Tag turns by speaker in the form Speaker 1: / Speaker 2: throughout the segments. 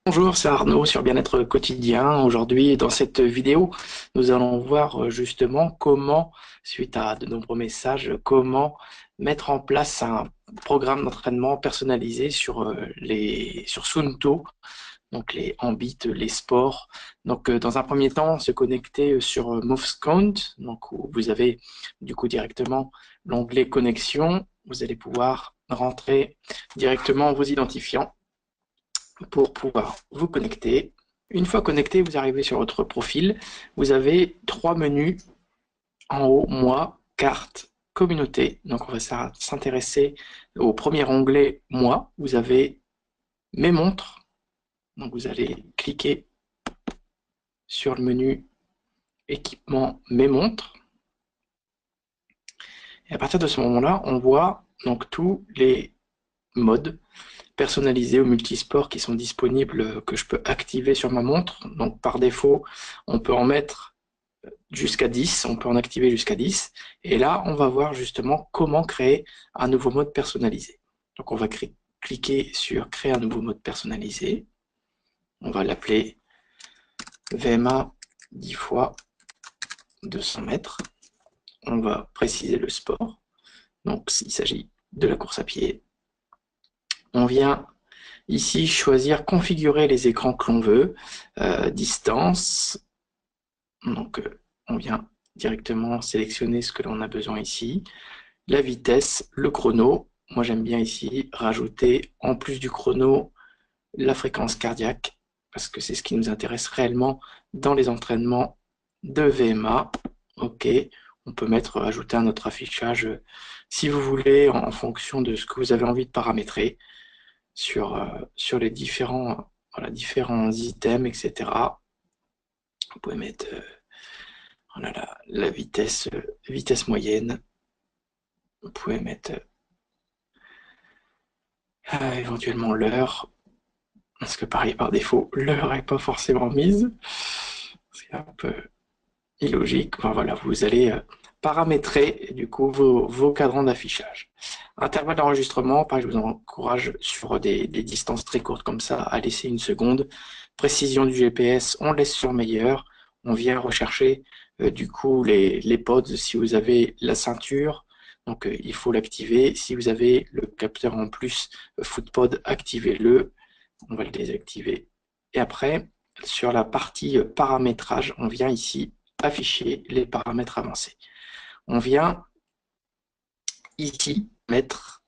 Speaker 1: Bonjour, c'est Arnaud sur Bien-être quotidien. Aujourd'hui, dans cette vidéo, nous allons voir justement comment, suite à de nombreux messages, comment mettre en place un programme d'entraînement personnalisé sur Suunto, donc les Ambit, les sports. Donc, dans un premier temps, se connecter sur MoveScount, donc où vous avez du coup directement l'onglet connexion. Vous allez pouvoir rentrer directement vos identifiants pour pouvoir vous connecter. Une fois connecté, vous arrivez sur votre profil. Vous avez trois menus en haut, moi, carte, communauté. Donc on va s'intéresser au premier onglet, moi. Vous avez mes montres. Donc vous allez cliquer sur le menu équipement, mes montres. Et à partir de ce moment-là, on voit donc tous les modes personnalisés au multisport qui sont disponibles, que je peux activer sur ma montre. Donc par défaut, on peut en mettre jusqu'à 10, on peut en activer jusqu'à 10. Et là, on va voir justement comment créer un nouveau mode personnalisé. Donc on va cliquer sur créer un nouveau mode personnalisé. On va l'appeler VMA 10 fois 200 mètres. On va préciser le sport. Donc s'il s'agit de la course à pied. On vient ici choisir configurer les écrans que l'on veut, distance. Donc on vient directement sélectionner ce que l'on a besoin ici. La vitesse, le chrono. Moi, j'aime bien ici rajouter, en plus du chrono, la fréquence cardiaque, parce que c'est ce qui nous intéresse réellement dans les entraînements de VMA. OK, on peut ajouter un autre affichage, si vous voulez, en fonction de ce que vous avez envie de paramétrer sur les différents items, etc. Vous pouvez mettre voilà, la vitesse moyenne. Vous pouvez mettre éventuellement l'heure. Parce que pareil, par défaut, l'heure n'est pas forcément mise. C'est un peu illogique. Enfin, voilà, vous allez paramétrer du coup vos cadrans d'affichage. Intervalle d'enregistrement, pareil, je vous encourage sur des distances très courtes comme ça à laisser une seconde. Précision du GPS, on laisse sur meilleur. On vient rechercher du coup les pods si vous avez la ceinture. Donc il faut l'activer. Si vous avez le capteur en plus FootPod, activez-le. On va le désactiver. Et après, sur la partie paramétrage, on vient ici afficher les paramètres avancés. On vient ici mettre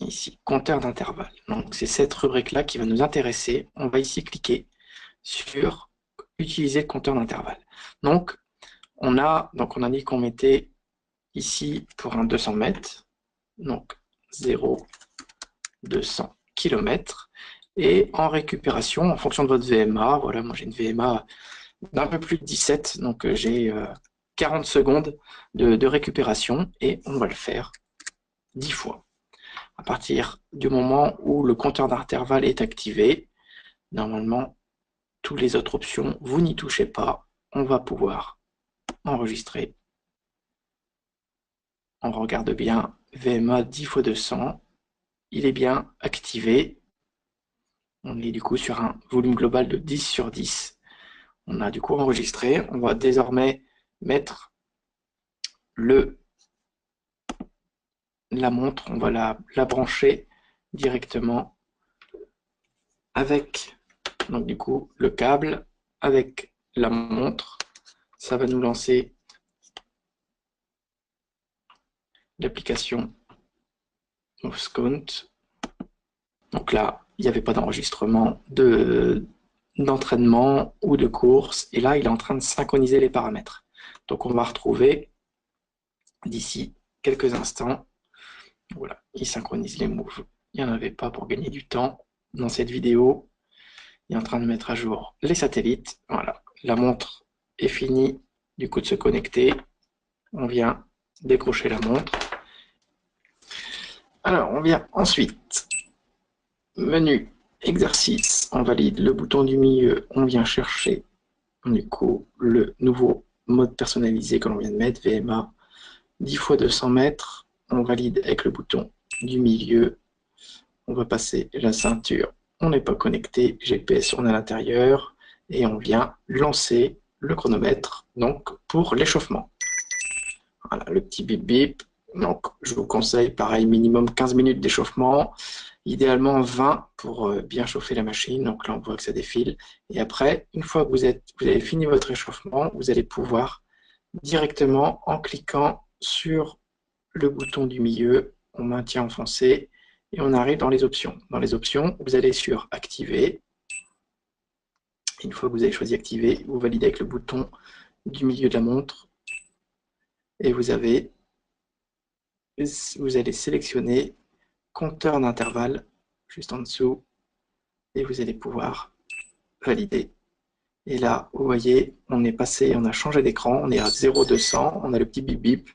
Speaker 1: ici compteur d'intervalle. Donc c'est cette rubrique-là qui va nous intéresser. On va ici cliquer sur utiliser le compteur d'intervalle. Donc on a dit qu'on mettait ici pour un 200 mètres, donc 0, 200 km. Et en récupération, en fonction de votre VMA, voilà, moi j'ai une VMA d'un peu plus de 17, donc j'ai 40 secondes de récupération et on va le faire 10 fois. À partir du moment où le compteur d'intervalle est activé, normalement, toutes les autres options, vous n'y touchez pas, on va pouvoir enregistrer. On regarde bien VMA 10 x 200, il est bien activé. On est du coup sur un volume global de 10 sur 10. On a du coup enregistré. On va désormais mettre la montre, on va la brancher directement avec donc du coup le câble avec la montre. Ça va nous lancer l'application MoveScount. Donc là, il n'y avait pas d'enregistrement d'entraînement ou de course. Et là, il est en train de synchroniser les paramètres. Donc on va retrouver d'ici quelques instants. Voilà, il synchronise les moves. Il n'y en avait pas pour gagner du temps dans cette vidéo. Il est en train de mettre à jour les satellites. Voilà, la montre est finie du coup de se connecter. On vient décrocher la montre. Alors, on vient ensuite, menu, exercice, on valide le bouton du milieu, on vient chercher du coup le nouveau mode personnalisé que l'on vient de mettre, VMA 10 x 200 mètres, on valide avec le bouton du milieu, on va passer la ceinture, on n'est pas connecté, GPS on est à l'intérieur, et on vient lancer le chronomètre donc pour l'échauffement. Voilà, le petit bip bip. Donc, je vous conseille, pareil, minimum 15 minutes d'échauffement, idéalement 20 pour bien chauffer la machine. Donc là, on voit que ça défile. Et après, une fois que vous avez fini votre échauffement, vous allez pouvoir directement, en cliquant sur le bouton du milieu, on maintient enfoncé et on arrive dans les options. Dans les options, vous allez sur Activer. Une fois que vous avez choisi Activer, vous validez avec le bouton du milieu de la montre et vous allez sélectionner compteur d'intervalle juste en dessous et vous allez pouvoir valider. Et là, vous voyez, on est passé, on a changé d'écran, on est à 0,200, on a le petit bip bip.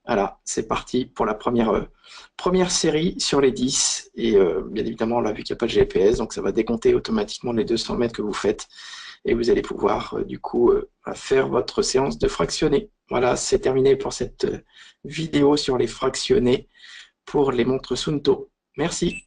Speaker 1: Voilà, c'est parti pour la première série sur les 10. Et bien évidemment, là, vu qu'il n'y a pas de GPS, donc ça va décompter automatiquement les 200 mètres que vous faites. Et vous allez pouvoir, du coup, faire votre séance de fractionnés. Voilà, c'est terminé pour cette vidéo sur les fractionnés pour les montres Suunto. Merci.